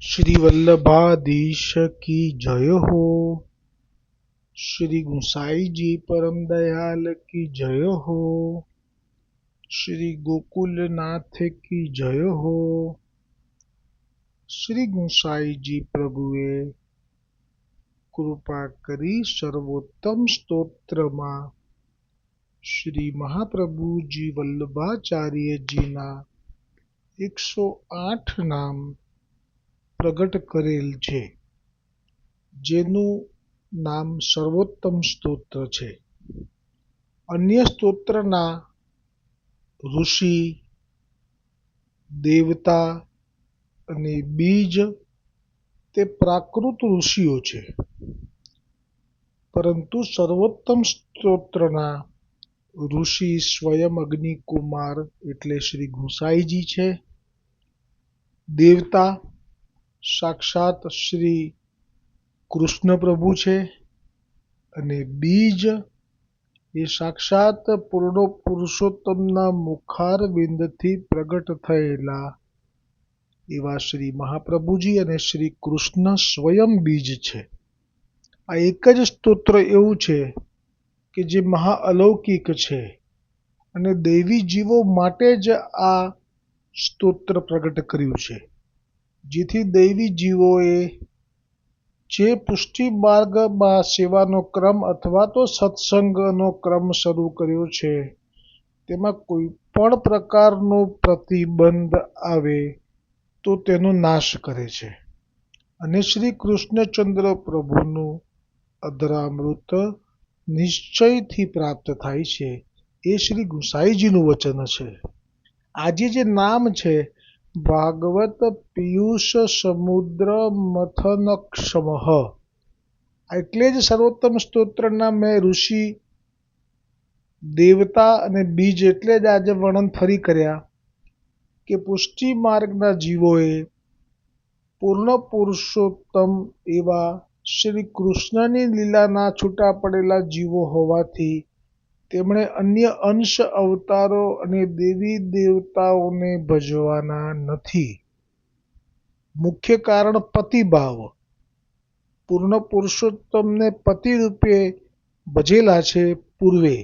श्री वल्लभाधीश की जय हो। श्री गुसाई जी परम दयाल की जय हो। श्री गोकुलनाथ की जय हो। श्री गुसाई जी प्रभुए કૃપા કરી સર્વોત્તમ સ્તોત્રમાં શ્રી મહાપ્રભુજી વલ્લભાચાર્યજીના 108 નામ પ્રગટ કરેલ છે, જેનું નામ સર્વોત્તમ સ્તોત્ર છે. અન્ય સ્તોત્રના ઋષિ, દેવતા અને બીજ તે પ્રાકૃત ઋષિઓ છે, પરંતુ સર્વોત્તમ સ્તોત્રના ઋષિ સ્વયં અગ્નિકુમાર એટલે શ્રી ગુસાઈજી છે. દેવતા સાક્ષાત શ્રી કૃષ્ણ પ્રભુ છે અને બીજ એ સાક્ષાત પૂર્ણ પુરુષોત્તમના મુખારવિંદથી પ્રગટ થયેલા એવા શ્રી મહાપ્રભુજી અને શ્રી કૃષ્ણ સ્વયં બીજ છે. આ એક જ સ્તોત્ર એવું છે કે જે મહાઅલૌકિક છે અને દૈવી જીવો માટે જ આ સ્તોત્ર પ્રગટ કર્યું છે, જેથી દૈવી જીવોએ જે પુષ્ટિ માર્ગમાં સેવાનો ક્રમ અથવા તો સત્સંગનો ક્રમ શરૂ કર્યો છે, તેમાં કોઈ પણ પ્રકારનો પ્રતિબંધ આવે તો તેનો નાશ કરે છે અને શ્રી કૃષ્ણચંદ્ર પ્રભુનું અધરામૃત નિશ્ચયથી પ્રાપ્ત થાય છે. એ શ્રી ગુસાઈજીનું વચન છે. આજે જે નામ છે ભાગવત પિયુષ સમુદ્ર મથનક્ષમઃ, એટલે જ સર્વોત્તમ સ્તોત્રના મેં ઋષિ, દેવતા અને બીજ એટલે જ આજે વર્ણન ફરી કર્યા કે પુષ્ટિ માર્ગના જીવોએ પૂર્ણ પુરુષોત્તમ એવા શ્રી કૃષ્ણની લીલાના છૂટા પડેલા જીવો હોવાથી તેમણે અન્ય અંશ અવતારો અને દેવી દેવતાઓને ભજવાના નથી. મુખ્ય કારણ પતિભાવ. પૂર્ણ પુરુષોત્તમને પતિ રૂપે ભજેલા છે. પૂર્વે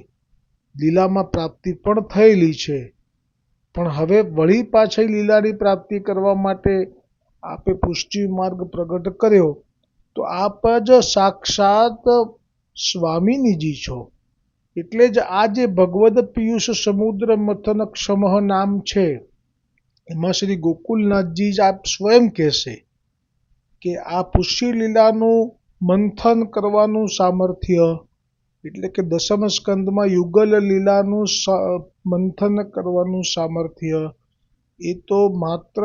લીલામાં પ્રાપ્તિ પણ થયેલી છે, પણ હવે વળી પાછી લીલાની પ્રાપ્તિ કરવા માટે આપે પુષ્ટિ માર્ગ પ્રગટ કર્યો, તો આપ જ સાક્ષાત સ્વામિનીજી છો. એટલે જ આ જે ભગવદ પિયુષ સમુદ્ર મથનક્ષમઃ નામ છે, એમાં શ્રી ગોકુલનાથજી જ આપ સ્વયં કહેશે કે આ પુષ્ટિ લીલાનું મંથન કરવાનું સામર્થ્ય, એટલે કે દસમ સ્કંદમાં યુગલ લીલાનું મંથન કરવાનું સામર્થ્ય એ તો માત્ર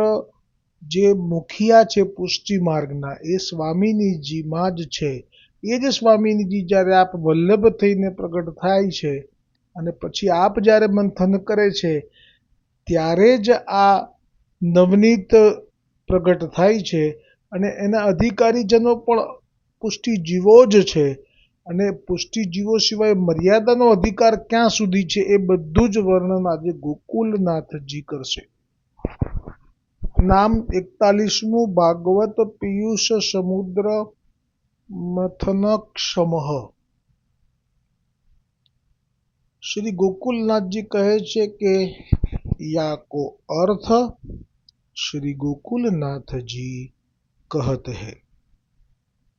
જે મુખિયા છે પુષ્ટિ માર્ગના, એ સ્વામિનીજીમાં જ છે. એ જ સ્વામિનીજી જ્યારે આપ વલ્લભ થઈને પ્રગટ થાય છે અને પછી આપ જ્યારે મંથન કરે છે, ત્યારે જ આ નવનીત પ્રગટ થાય છે અને એના અધિકારીજનો પણ પુષ્ટિ જીવો જ છે. અને પુષ્ટિ જીવો સિવાય મર્યાદાનો અધિકાર ક્યાં સુધી છે, એ બધું જ વર્ણન આજે ગોકુલનાથજી કરશે. નામ 41મું ભાગવત પિયુષ સમુદ્ર મથનક્ષમઃ. श्री गोकुलनाथ जी कहे छे के या को अर्थ श्री गोकुलनाथ जी कहत है,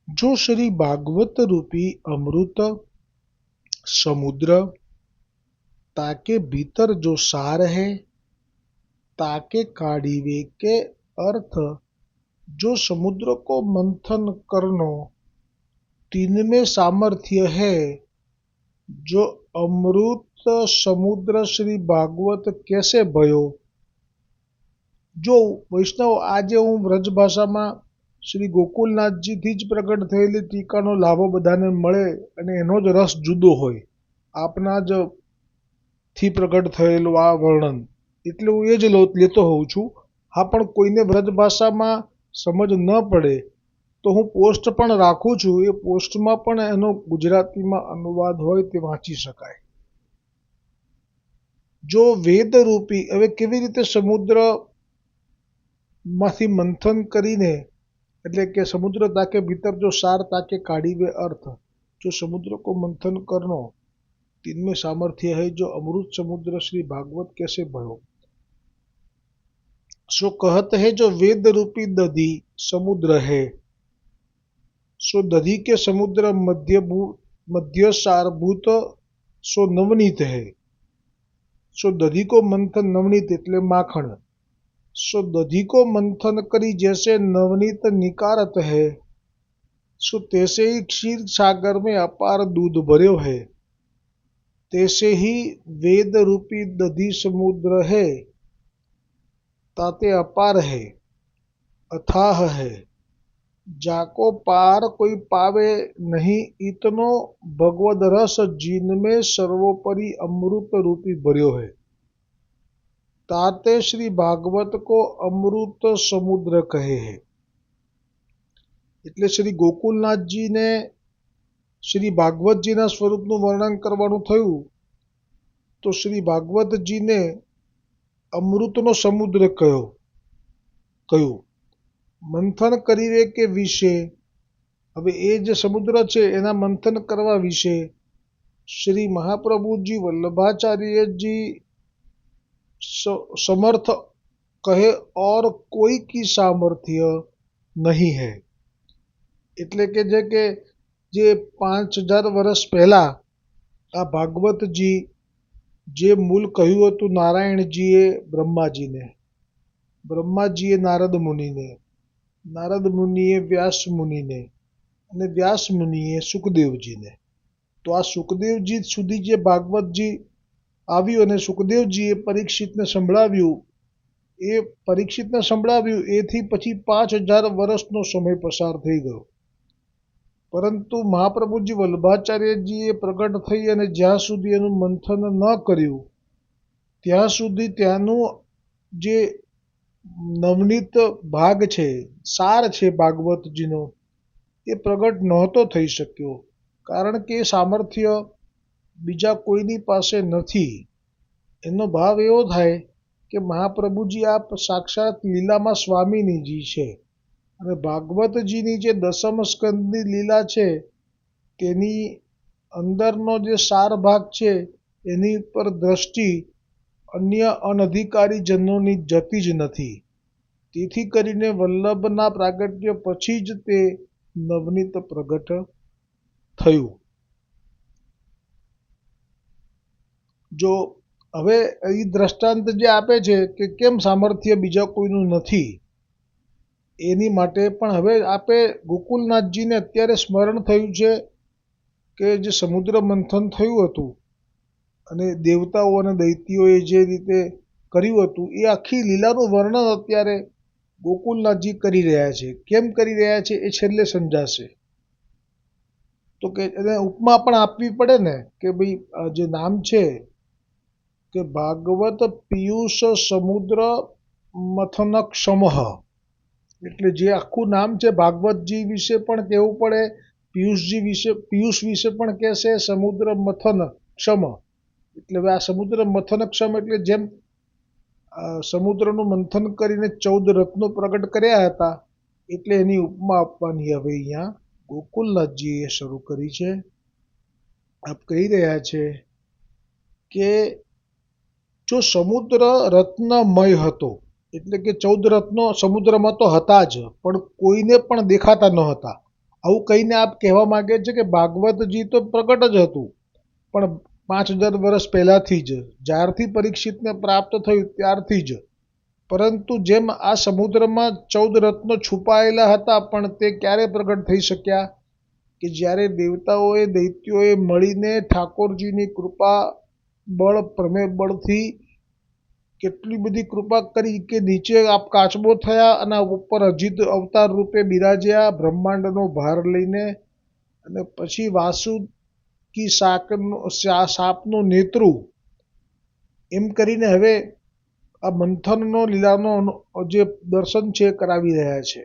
जो श्री भागवत रूपी अमृत समुद्र ताके भीतर जो सार है, ताके काढ़ीवे के अर्थ जो समुद्र को मंथन करनो तीन में सामर्थ्य है, जो अमृत समुद्र श्री भागवत कैसे भयो. जो वैष्णव આજે હું વ્રજ ભાષામાં શ્રી ગોકુલનાથજીથી જ પ્રગટ થયેલી ટીકાનો લાભો બધાને મળે અને એનો જ રસ જુદો હોય. આપના જ થી પ્રગટ થયેલું આ વર્ણન એટલે હું એ જ લેતો હોઉં છું. હા, પણ કોઈને વ્રજ ભાષામાં સમજ ન પડે તો હું પોસ્ટ પણ રાખું છું. એ પોસ્ટમાં પણ એનો ગુજરાતીમાં અનુવાદ હોય તે વાંચી શકાય. જો વેદરૂપી, હવે કેવી રીતે સમુદ્રમાંથી મંથન કરીને એટલે કે સમુદ્ર ताके भीतर जो सार ताके काढ़ी वे अर्थ, जो समुद्र को मंथन करनो तिनमें सामर्थ्य है, जो अमृत समुद्र श्री भागवत कैसे भयो। सो कहत है जो वेद रूपी दधी समुद्र है, सो दधी के समुद्र मध्य सारभूत सो नवनीत है। सो दधी को मंथन नवनीत એટલે માખણ। सो दधी को मंथन करी जैसे नवनीत निकारत है, सो तैसे ही क्षीर सागर में अपार दूध भर्यो है। तैसे ही वेद रूपी दधी समुद्र है, ताते अपार है, अथाह है, जाको पार कोई पावे नहीं, इतनो भगवद रस जिनमें सर्वोपरि अमृत रूपी भर्यो है। ताते श्री भागवत को अमृत समुद्र कहे है। એટલે શ્રી ગોકુલનાથજીને શ્રી ભાગવતજીના સ્વરૂપનું વર્ણન કરવાનું થયું તો શ્રી ભાગવતજીને અમૃતનો સમુદ્ર કહ્યું। મંથન કરી રે કે વિશે, હવે એ જે સમુદ્ર છે એના મંથન કરવા વિશે શ્રી મહાપ્રભુજી વલ્લભાચાર્યજી समर्थ कहे और कोई की सामर्थ्य नहीं है। એટલે કે જે 5000 વર્ષ પહેલા આ ભાગવતજી જે મૂળ કહ્યું હતું નારાયણજીએ બ્રહ્માજીને, બ્રહ્માજીએ નારદ મુનિને, નારદ મુનિએ વ્યાસ મુનિને અને વ્યાસ મુનિએ સુખદેવજીને, તો આ સુખદેવજી સુધી જે ભાગવતજી આવ્યું અને સુખદેવજીએ પરીક્ષિતને સંભળાવ્યું, એ પરીક્ષિતને સંભળાવ્યું એથી પછી 5000 વર્ષનો સમય પસાર થઈ ગયો। પરંતુ મહાપ્રભુજી વલ્લભાચાર્યજીએ પ્રગટ થઈ અને જ્યાં સુધી એનું મંથન ન કર્યું ત્યાં સુધી ત્યાંનું જે નવનીત ભાગ છે, સાર છે ભાગવતજીનો, એ પ્રગટ નહોતો થઈ શક્યો, કારણ કે એ સામર્થ્ય બીજા કોઈની પાસે નથી। એનો ભાવ એવો થાય કે મહાપ્રભુજી આપ સાક્ષાત લીલામાં સ્વામિનીજી છે અને ભાગવતજીની જે દસમ સ્કંદની લીલા છે તેની અંદરનો જે સાર ભાગ છે એની ઉપર દ્રષ્ટિ અન્ય અનધિકારી જનોની જતી જ નથી। તેથી કરીને વલ્લભના પ્રાગટ્ય પછી જ તે નવનીત પ્રગટ થયું। જો હવે એ દ્રષ્ટાંત જે આપે છે કે કેમ સામર્થ્ય બીજા કોઈનું નથી, એની માટે પણ હવે આપે ગોકુલનાથજીને અત્યારે સ્મરણ થયું છે કે જે સમુદ્ર મંથન થયું હતું અને દેવતાઓ અને દૈત્યોએ જે રીતે કર્યું હતું એ આખી લીલાનું વર્ણન અત્યારે ગોકુલનાથજી કરી રહ્યા છે। કેમ કરી રહ્યા છે એ છેલ્લે સમજાશે। તો કે એને ઉપમા પણ આપવી પડે ને કે ભાઈ જે નામ છે કે ભાગવત પિયુષ સમુદ્ર મથનક્ષમઃ, એટલે જે આખું નામ છે ભાગવતજી વિશે પણ કહેવું પડે, પિયુષ વિશે પણ કહેશે, સમુદ્ર મથન ક્ષમ, એટલે હવે આ સમુદ્ર મથન ક્ષમ એટલે જેમ સમુદ્રનું મંથન કરીને 14 રત્નો પ્રગટ કર્યા હતા, એટલે એની ઉપમા આપવાની હવે અહીંયા ગોકુલનાથજીએ શરૂ કરી છે। આપ કહી રહ્યા છે કે જો સમુદ્ર રત્નમય હતો, એટલે કે 14 રત્નો સમુદ્રમાં તો હતા જ પણ કોઈને પણ દેખાતા ન હતા, આવું કહીને આપ કહેવા માંગે છે કે ભાગવતજી તો પ્રગટ જ હતું પણ 5000 વર્ષ પહેલાથી જ, જ્યારથી પરીક્ષિતને પ્રાપ્ત થયું ત્યારથી જ, પરંતુ જેમ આ સમુદ્રમાં 14 રત્નો છુપાયેલા હતા પણ તે ક્યારે પ્રગટ થઈ શક્યા કે જ્યારે દેવતાઓએ દૈત્યોએ મળીને ઠાકોરજીની કૃપા બળ પ્રમેય બળથી કેટલી બધી કૃપા કરી કે નીચે આપ કાચબો થયા અને ઉપર અજીત અવતાર રૂપે બિરાજ્યા બ્રહ્માંડનો ભાર લઈને, અને પછી વાસુકી સાપનું નેત્રું, એમ કરીને હવે આ મંથનનો લીલાનો જે દર્શન છે કરાવી રહ્યા છે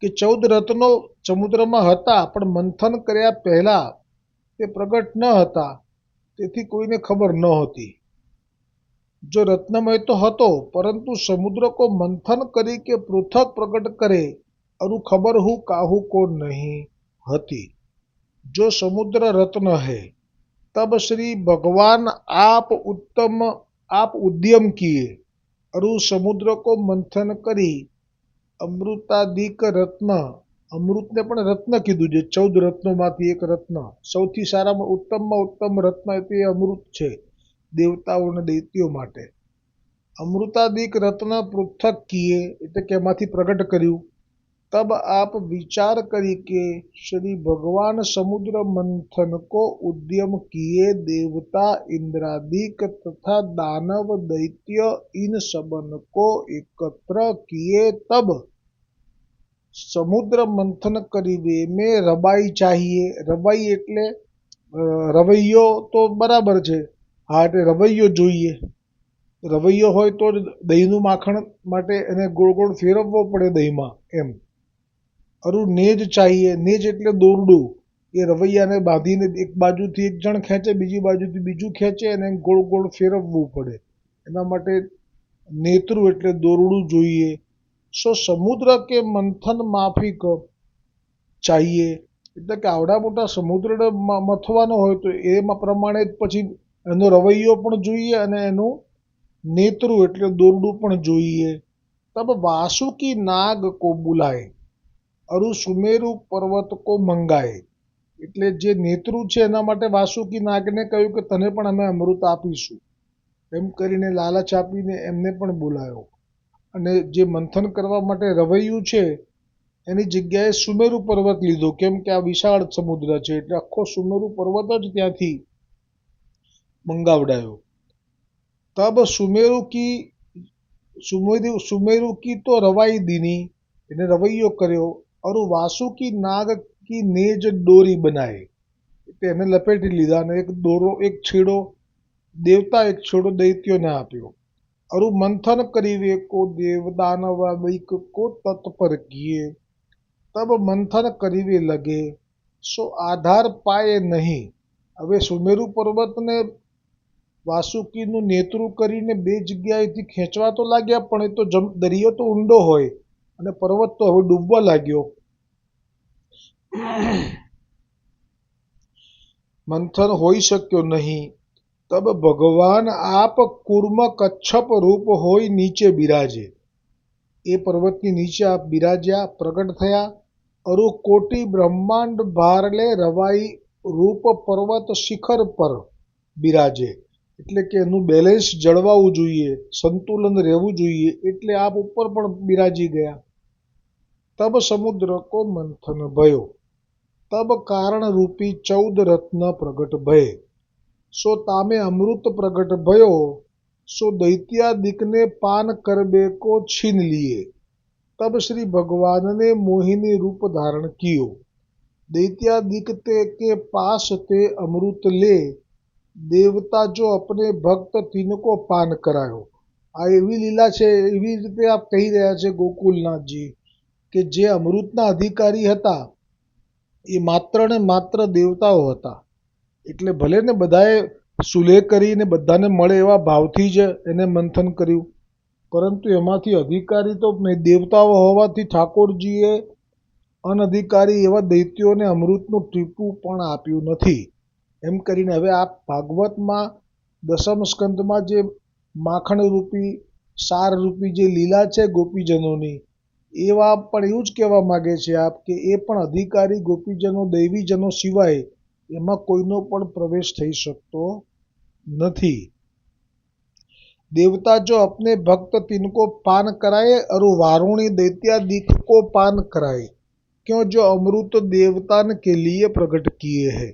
કે 14 રત્નો સમુદ્રમાં હતા પણ મંથન કર્યા પહેલા તે પ્રગટ ન હતા, તેથી કોઈને ખબર નહોતી। जो रत्नमय तो હતો, પરંતુ સમુદ્ર को મંથન કરી કે પૃથક પ્રગટ કરે અરુ ખબર હું કાહू को नहीं હતી। जो समुद्र रत्न है तब श्री भगवान आप उद्यम किए अरु समुद्र को मंथन करी अमृताधिक रत्न, અમૃતને પણ રત્ન કીધું છે, 14 રત્નોમાંથી એક રત્ન, સૌથી સારામાં ઉત્તમ રત્ન એ અમૃત છે દેવતાઓ અને દૈત્યો માટે। અમૃતાધિક રત્ન પૃથક કિએ એટલે કે એમાંથી પ્રગટ કર્યું। तब आप विचार करी के श्री भगवान समुद्र मंथन को उद्यम किए देवता इंद्रादिक तथा दानव दैत्य इन सबन को एकत्र किए। तब समुद्र मंथन करीवे में रबाई चाहिए। रबाई એટલે રવૈયો તો બરાબર છે, હા એટલે રવૈયો જોઈએ। રવૈયો હોય તો દહીંનું માખણ માટે એને ગોળ ગોળ ફેરવવો પડે દહીંમાં એમ। અરુ નેજ चाहिए। નેજ એટલે દોરડું, એ રવૈયાને બાંધીને એક બાજુથી એક જણ ખેંચે, બીજી બાજુથી બીજું ખેંચે અને ગોળ ગોળ ફેરવવું પડે, એના માટે નેતરું એટલે દોરડું જોઈએ। સો સમુદ્ર કે મંથન માફિક चाहिए એટલે કે આવડા મોટા સમુદ્રને મથવાનો હોય તો એમાં પ્રમાણે જ પછી એનો રવૈયો પણ જોઈએ અને એનું નેતરું એટલે દોરડું પણ જોઈએ। તબ વાસુકી નાગ કો બુલાય અરુ સુમેરુ પર્વત કો મંગાય એટલે જે નેતરું છે એના માટે વાસુકી નાગને કહ્યું કે તને પણ અમે અમૃત આપીશું, એમ કરીને લાલચ આપીને એમને પણ બોલાયો। અને જે મંથન કરવા માટે રવૈયું છે એની જગ્યાએ સુમેરુ પર્વત લીધો, કેમ કે આ વિશાળ સમુદ્ર છે એટલે આખો સુમેરુ પર્વત જ ત્યાંથી મંગાવડાયો। તબ સુમેરુ કી તો રવાઈ દીની એને રવૈયો કર્યો। અરુ વાસુકી નાગ કી નેજ દોરી બનાય એટલે એને લપેટી લીધા અને એક દોરો, એક છેડો દેવતા એક છેડો દૈત્યોને આપ્યો। અરુ મંથન કરીવે કો દેવદાનવાદિક કો તત્પર કિએ। તબ મંથન કરીવે લગે સો આધાર પાયે નહીં। હવે સુમેરુ પર્વતને વાસુકીનું નેતરું કરીને બે જગ્યાએથી ખેંચવા તો લાગ્યા, પણ એ તો દરિયો તો ઊંડો હોય અને પર્વત તો હવે ડૂબવા લાગ્યો। મંથન હોઈ શક્યો નહીં। તબ ભગવાન આપ કુર્મ કચ્છપ રૂપ હોય નીચે બિરાજે। એ પર્વતની નીચે આપ બિરાજ્યા, પ્રગટ થયા। અરુ કોટી બ્રહ્માંડ ભારલે રવાઈ રૂપ પર્વત શિખર પર બિરાજે એટલે કે એનું બેલેન્સ જળવાવું જોઈએ, સંતુલન રહેવું જોઈએ, એટલે આપ ઉપર પણ બિરાજી ગયા। તબ સમુદ્ર કો મંથન ભયો તબ કારણ રૂપી 14 રત્ન પ્રગટ ભય। સો તામે અમૃત પ્રગટ ભયો સો દૈત્યાદિકને પાન કરબે કો છીન લીએ। तब श्री भगवान ने मोहिनी रूप धारण कियो। दैत्यादिक के पास ते अमृत ले देवता जो अपने भक्त तिनको पान करायो। આ એવી લીલા છે, એવી રીતે આપ કહી રહ્યા છે ગોકુલનાથજી કે જે અમૃતના અધિકારી હતા એ માત્ર ને માત્ર દેવતાઓ હતા, એટલે ભલે ને બધાએ સુલેહ કરીને બધાને મળે એવા ભાવથી જ એને મંથન કર્યું, પરંતુ એમાંથી અધિકારી તો દેવતાઓ હોવાથી ઠાકોરજીએ અનધિકારી એવા દૈત્યોને અમૃતનું ટીપું પણ આપ્યું નથી। એમ કરીને હવે આ ભાગવતમાં દસમ સ્કંદમાં જે માખણરૂપી સારરૂપી જે લીલા છે ગોપીજનોની, એવા પણ એવું જ કહેવા માગે છે આપ કે એ પણ અધિકારી ગોપીજનો દૈવીજનો સિવાય એમાં કોઈનો પણ પ્રવેશ થઈ શકતો નથી। देवता जो अपने भक्त तिनको पान कराए और वारुणी दैत्यादिक को पान कराए, क्यों जो अमृत देवता के लिए प्रकट किए हैं।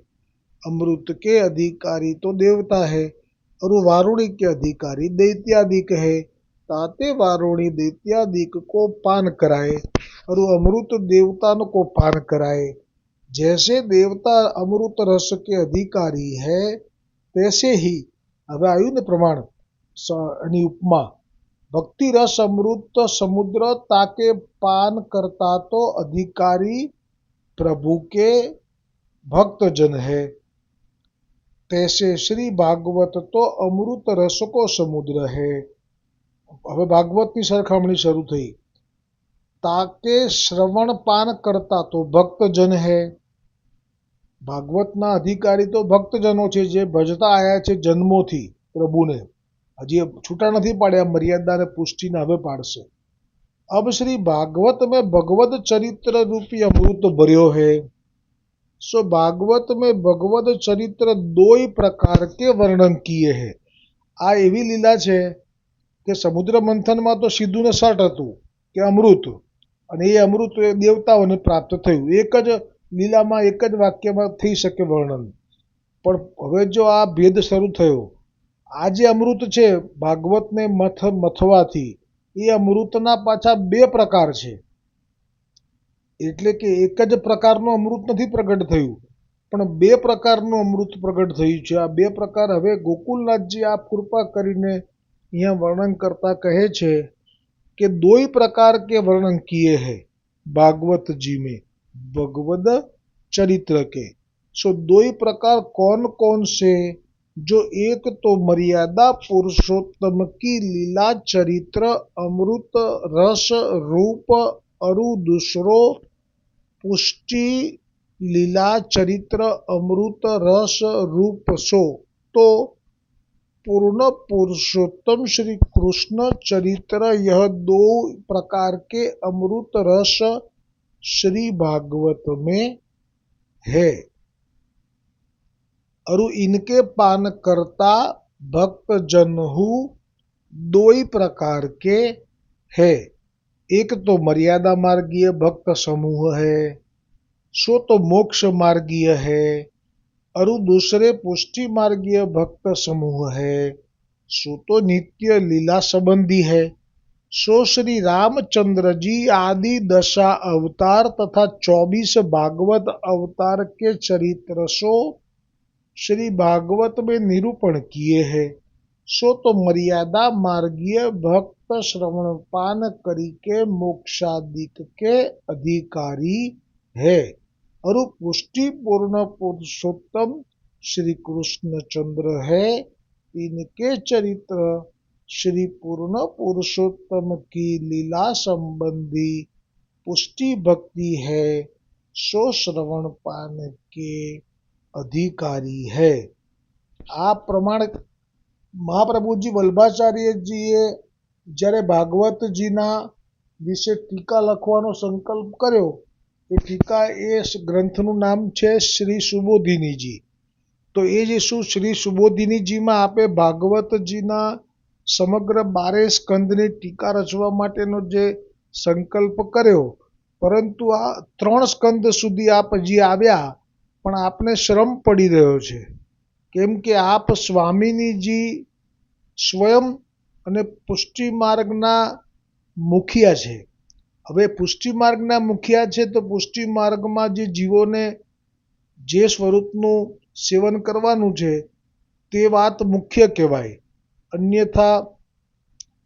अमृत के अधिकारी तो देवता है और वारुणी के अधिकारी दैत्यादिक है। ताते वारुणी दैत्यादिक को पान कराए और अमृत देवता को पान कराए। जैसे देवता अमृत रस के अधिकारी है तैसे ही હવે આવ્યું ને પ્રમાણ એની ઉપમા, ભક્તિ રસ અમૃત સમુદ્ર તાકે પાન કરતા તો अधिकारी प्रभु के भक्तजन है। तैसे श्री भागवत तो अमृत रस को समुद्र है। હવે ભાગવતની સરખામણી શરૂ થઈ. તાકે શ્રવણ પાન કરતા તો ભક્તજન હૈ. ભાગવતના અધિકારી તો ભક્તજનો છે, જે ભજતા આયા છે જન્મોથી પ્રભુને. હજી છૂટા નથી પાડ્યા, મર્યાદાને પુષ્ટિને હવે પાડશે. अब श्री भागवत में भगवत चरित्र रूपी अमृत भर्यो है। सो भागवत में भगवत चरित्र दो ही प्रकार के वर्णन किए हैं. આ એવી લીલા છે કે સમુદ્ર મંથનમાં તો સીધું ને સટ હતું કે અમૃત, અને એ અમૃત એ દેવતાઓને પ્રાપ્ત થયું. એક જ લીલામાં એક જ વાક્યમાં થઈ શકે વર્ણન. પણ હવે જો આ ભેદ શરૂ થયો, આ જે અમૃત છે ભાગવતને મથવાથી, એ અમૃતના પાછા બે પ્રકાર છે. એટલે કે એક જ પ્રકારનું અમૃત નથી પ્રગટ થયું, પણ બે પ્રકારનું અમૃત પ્રગટ થયું છે. આ બે પ્રકાર હવે ગોકુલનાથજી આપ કૃપા કરીને અહીંયા વર્ણન કરતા કહે છે कि दो ही प्रकार के वर्णन किए हैं भागवत जी में भगवद चरित्र के. सो दो ही प्रकार कौन कौन से? जो एक तो मर्यादा पुरुषोत्तम की लीला चरित्र अमृत रस रूप, अरु दूसरो पुष्टि लीला चरित्र अमृत रस रूप. सो तो पूर्ण पुरुषोत्तम श्री कृष्ण चरित्र यह दो प्रकार के अमृत रस श्री भागवत में है. और इनके पान करता भक्त जन दो ही प्रकार के है. एक तो मर्यादा मार्गीय भक्त समूह है, सो तो मोक्ष मार्गीय है. और दूसरे पुष्टि मार्गीय भक्त समूह है, सो तो नित्य लीला संबंधी है. सो श्री रामचंद्र जी आदि 10 अवतार तथा 24 भागवत अवतार के चरित्र सो श्री भागवत में निरूपण किए हैं. सो तो मर्यादा मार्गीय भक्त श्रवण पान करी के मोक्षादिक के अधिकारी है. और पुष्टि पूर्ण पुरुषोत्तम श्री कृष्णचंद्र है. इनके चरित्र श्री पूर्ण पुरुषोत्तम की लीला संबंधी पुष्टि भक्ति है, सो श्रवण पान के अधिकारी है. આ પ્રમાણે મહાપ્રભુજી વલ્ભાચાર્યજીએ જ્યારે ભાગવતજીના વિશે ટીકા લખવાનો સંકલ્પ કર્યો, એ ટીકા એ ગ્રંથનું નામ છે શ્રી સુબોધિનીજી. તો એ જે શ્રી સુબોધિનીજીમાં આપે ભાગવતજીના સમગ્ર 12 સ્કંદની ટીકા રચવા માટેનો જે સંકલ્પ કર્યો, પરંતુ આ 3 સ્કંદ સુધી આપ હજી આવ્યા, પણ આપને શ્રમ પડી રહ્યો છે. કેમ કે આપ સ્વામિનીજી સ્વયં અને પુષ્ટિ માર્ગના મુખિયા છે. હવે પુષ્ટિ માર્ગના મુખિયા છે, તો પુષ્ટિ માર્ગમાં જે જીવોને જે સ્વરૂપનું સેવન કરવાનું છે તે વાત મુખ્ય કહેવાય, અન્યથા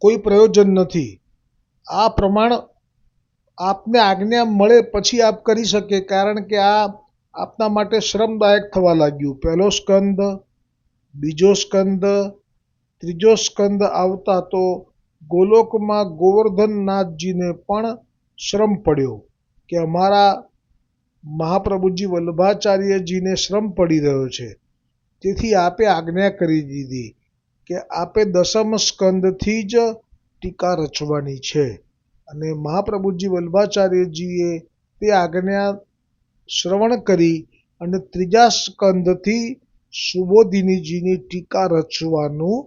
કોઈ પ્રયોજન નથી. આ પ્રમાણ આપને આજ્ઞા મળે પછી આપ કરી શકે, કારણ કે આ આપના માટે શ્રમદાયક થવા લાગ્યું. પહેલો સ્કંદ, બીજો સ્કંદ, ત્રીજો સ્કંદ આવતા તો ગોલોકમાં ગોવર્ધનનાથજીને પણ શ્રમ પડ્યો કે અમારા મહાપ્રભુજી વલ્ભાચાર્યજીને શ્રમ પડી રહ્યો છે. તેથી આપે આજ્ઞા કરી દીધી કે આપે 10મ સ્કંદથી જ ટીકા રચવાની છે. અને મહાપ્રભુજી વલ્ભાચાર્યજીએ તે આજ્ઞા શ્રવણ કરી અને 3જા સ્કંદથી સુબોધિનીજીની ટીકા રચવાનું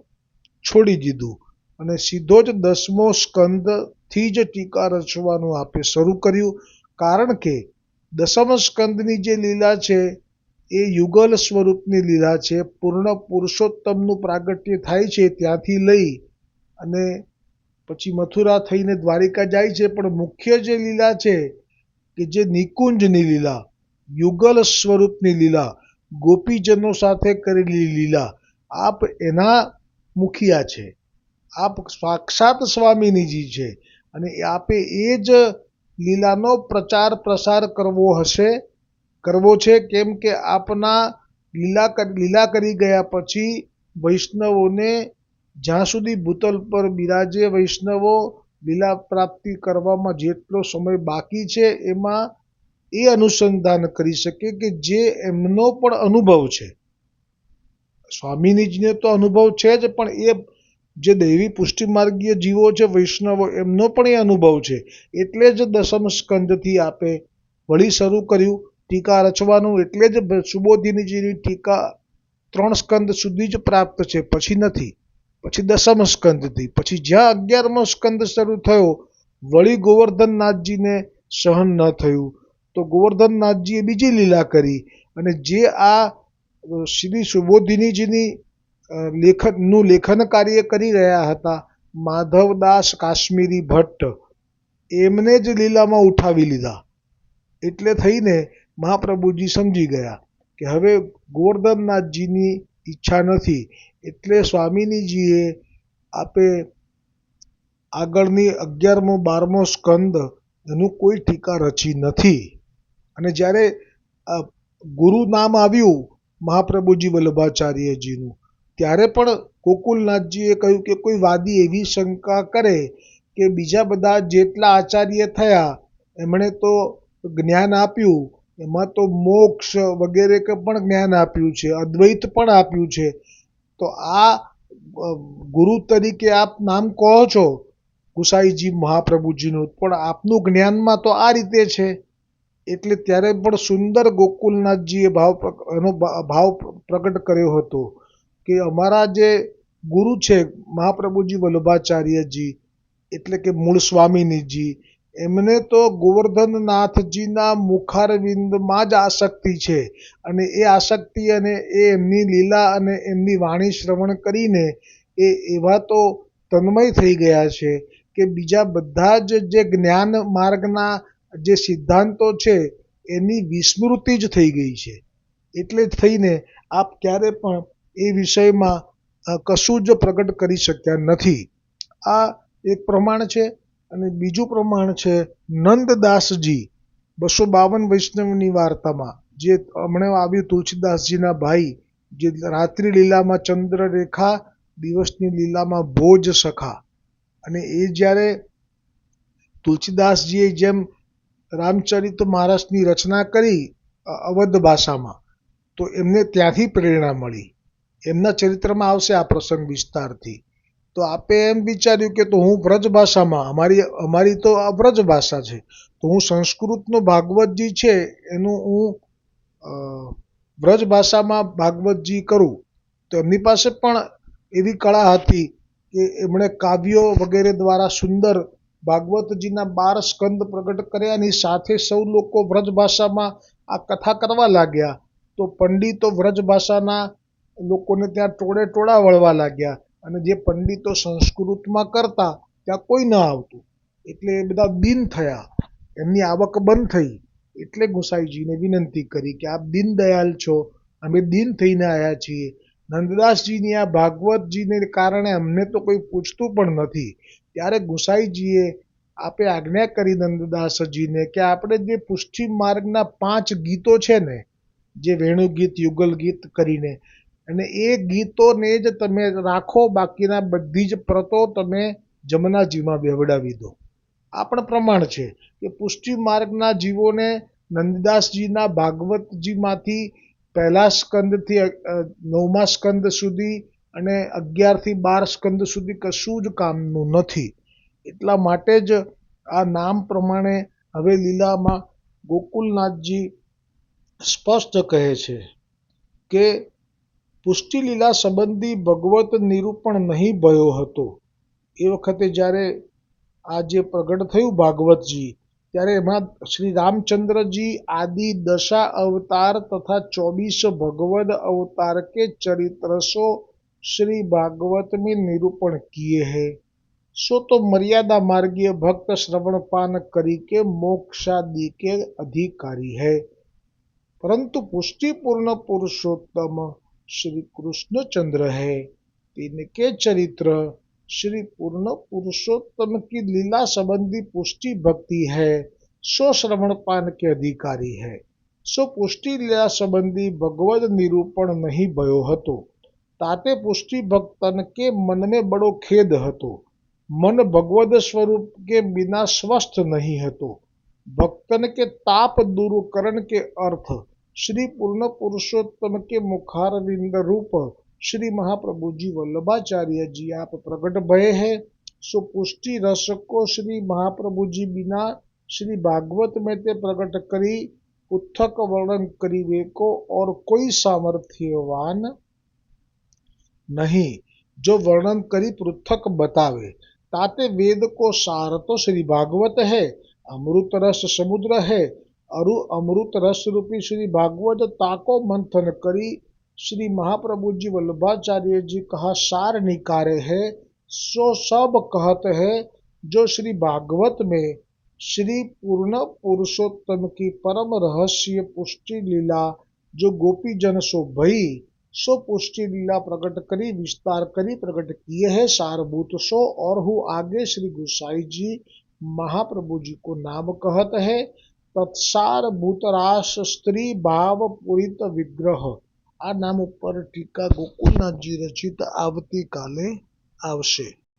છોડી દીધું, અને સીધો જ 10મો સ્કંદથી જ ટીકા રચવાનું આપે શરૂ કર્યું. કારણ કે 10મ સ્કંદની જે લીલા છે એ યુગલ સ્વરૂપની લીલા છે. પૂર્ણ પુરુષોત્તમનું પ્રાગટ્ય થાય છે ત્યાંથી લઈ અને પછી મથુરા થઈને દ્વારિકા જાય છે. પણ મુખ્ય જે લીલા છે કે જે નિકુંજની લીલા, યુગલ સ્વરૂપની લીલા, ગોપીજનો સાથે કરેલી લીલા, આપ એના મુખિયા છે. આપ સાક્ષાત સ્વામિનીજી છે, અને આપે એ જ લીલાનો પ્રચાર પ્રસાર કરવો છે. કેમ કે આપના લીલા કરી ગયા પછી વૈષ્ણવોને જ્યાં સુધી ભૂતલ પર બિરાજે વૈષ્ણવો લીલા પ્રાપ્તિ કરવામાં જેટલો સમય બાકી છે એમાં એ અનુસંધાન કરી શકે કે જે એમનો પણ અનુભવ છે. સ્વામીજીને તો અનુભવ છે જ, પણ એ જે દૈવી પુષ્ટિમાર્ગીય જીવો છે વૈષ્ણવો એમનો પણ એ અનુભવ છે. એટલે જ દસમ સ્કંદથી આપે વળી શરૂ કર્યું ટીકા રચવાનું. એટલે જ સુબોધિનીજીની ટીકા 3 સ્કંદ સુધી જ પ્રાપ્ત છે, પછી નથી. પછી દસમ સ્કંદથી પછી જ્યાં 11મો સ્કંદ શરૂ થયો વળી ગોવર્ધનનાથજીને સહન ન થયું તો ગોવર્ધનનાથજીએ બીજી લીલા કરી અને જે આ શ્રી સુબોધિનીજીની લેખન કાર્ય કરી રહ્યા હતા માધવદાસ કાશ્મીરી ભટ્ટ એમને જ લીલામાં ઉઠાવી લીધા. એટલે થઈને મહાપ્રભુજી સમજી ગયા કે હવે ગોવર્ધનનાથજીની ઈચ્છા નથી. એટલે સ્વામિનીજીએ આપે આગળની 11મો 12મો સ્કંદ એનું કોઈ ટીકા રચી નથી. અને જ્યારે ગુરુ નામ આવ્યું મહાપ્રભુજી વલ્લભાચાર્યજીનું ત્યારે પણ ગોકુલનાથજીએ કહ્યું કે કોઈ વાદી એવી શંકા કરે કે બીજા બધા જેટલા આચાર્ય થયા એમણે તો જ્ઞાન આપ્યું, એમાં તો મોક્ષ વગેરે પણ જ્ઞાન આપ્યું છે, અદ્વૈત પણ આપ્યું છે, તો આ ગુરુ તરીકે આપ નામ કહો છો ગુસાઈજી મહાપ્રભુજીનું, પણ આપનું જ્ઞાનમાં તો આ રીતે છે. એટલે ત્યારે પણ સુંદર ગોકુલનાથજીએ એનો ભાવ પ્રગટ કર્યો હતો કે અમારા જે ગુરુ છે મહાપ્રભુજી વલ્લભાચાર્યજી એટલે કે મૂળ સ્વામિનીજી એમને તો ગોવર્ધનનાથજીના મુખારવિંદમાં જ આસક્તિ છે અને એ આસક્તિ અને એ એમની લીલા અને એમની વાણી શ્રવણ કરીને એ એવા તો તન્મય થઈ ગયા છે કે બીજા બધા જ જે જ્ઞાન માર્ગના જે સિદ્ધાંતો છે એની વિસ્મૃતિ જ થઈ ગઈ છે. એટલે જ થઈને આપ ક્યારે પણ એ વિષયમાં કશું જ પ્રગટ કરી શક્યા નથી. આ એક પ્રમાણ છે. અને બીજું પ્રમાણ છે નંદદાસજી 252 વૈષ્ણવની વાર્તામાં જે હમણાં આવ્યું તુલસીદાસજીના ભાઈ જે રાત્રિ લીલામાં ચંદ્રરેખા દિવસની લીલામાં ભોજ સખા. અને એ જ્યારે તુલસીદાસજીએ જેમ રામચરિત માનસની રચના કરી અવધ ભાષામાં તો એમને ત્યાંથી પ્રેરણા મળી. એમના ચરિત્રમાં આવશે આ પ્રસંગ વિસ્તારથી. તો આપે એમ વિચાર્યું કે તો હું વ્રજ ભાષામાં અમારી તો આ વ્રજ ભાષા છે તો હું સંસ્કૃતનો ભાગવતજી છે એનું હું વ્રજ ભાષામાં ભાગવતજી કરું. તો એમની પાસે પણ એવી કળા હતી કે એમણે કાવ્યો વગેરે દ્વારા સુંદર ભાગવતજીના 12 સ્કંદ પ્રગટ કર્યાની સાથે સૌ લોકો વ્રજ ભાષામાં આ કથા કરવા લાગ્યા. તો પંડિતો વ્રજ ભાષાના લોકોને ત્યાં ટોળા વળવા લાગ્યા અને જે પંડિતો સંસ્કૃતમાં કરતા ત્યાં કોઈ ન આવતું. એટલે એ બધા દીન થયા, એમની આવક બંધ થઈ. એટલે ગુસાઈજીને વિનંતી કરી કે આપ દીનદયાલ છો, અમે દીન થઈને આવ્યા છીએ. નંદદાસજીની આ ભાગવતજીને કારણે અમને તો કોઈ પૂછતું પણ નથી. ત્યારે ગુસાઈજીએ આપે આજ્ઞા કરી નંદદાસજીને કે આપણે જે પુષ્ટિ માર્ગના 5 ગીતો છે ને જે વેણુગીત યુગલ ગીત કરીને અને એ ગીતોને જ તમે રાખો, બાકીના બધી જ પ્રતો તમે જમનાજીમાં બેવડાવી દો. આ પણ પ્રમાણ છે કે પુષ્ટિ માર્ગના જીવોને નંદદાસજીના ભાગવતજીમાંથી પહેલા સ્કંદથી 9મા સ્કંદ સુધી અને 11 થી 12 સ્કંદ સુધી કશું જ કામનું નથી. એટલા માટે જ આ નામ પ્રમાણે હવે લીલામાં ગોકુલનાથજી સ્પષ્ટ કહે છે કે પુષ્ટિ લીલા સંબંધી ભગવત નિરૂપણ નહીં ભયો હતો. એ વખતે જ્યારે આ જે પ્રગટ થયું ભાગવતજી ત્યારે એમાં શ્રી રામચંદ્રજી આદિ દશા અવતાર તથા 24 ભગવદ अवतार के चरित्र सो श्री भागवत में निरूपण किए हैं. सो तो मर्यादा मार्गीय भक्त श्रवण पान करी के मोक्षादि के अधिकारी है. परंतु पुष्टि पूर्ण पुरुषोत्तम श्री कृष्णचंद्र है. इनके चरित्र श्री पूर्ण पुरुषोत्तम की लीला संबंधी पुष्टि भक्ति है. सो श्रवण पान के अधिकारी है. सो पुष्टि लीला संबंधी भगवद निरूपण नहीं भयो हतो। ताते पुष्टि भक्तन के मन में बड़ो खेद हतो। मन भगवद स्वरूप के बिना स्वस्थ नहीं हतो। भक्तन के ताप दूर करण के अर्थ श्री पूर्ण पुरुषोत्तम के मुखारविंद रूप श्री महाप्रभु जी वल्लभाचार्य जी आप प्रकट भये है। सो पुष्टि रस को श्री महाप्रभु जी बिना श्री भागवत में ते प्रकट करी पृथक वर्णन करीवे को और कोई सामर्थ्यवान नहीं जो वर्णन करी पृथक बतावे। ताते वेद को सार तो श्री भागवत है, अमृत रस समुद्र है। अरु अमृत रस रूपी श्री भागवत ताको मंथन करी श्री महाप्रभु जी वल्लभाचार्य जी कहा सार निकारे है। सो सब कहत है जो श्री भागवत में श्री पूर्ण पुरुषोत्तम की परम रहस्य पुष्टि लीला जो गोपी जन सो भई सो पुष्टि लीला प्रकट करी विस्तार करी प्रकट किए है सारभूत सो और हु आगे श्री गोसाई जी महाप्रभु जी को नाम कहत है। तत्सार भूतरास स्त्री भाव पुरित विग्रह आ नाम ઉપર ટીકા ગોકુલનાથજી રચિત આવતી કાલે આવશે।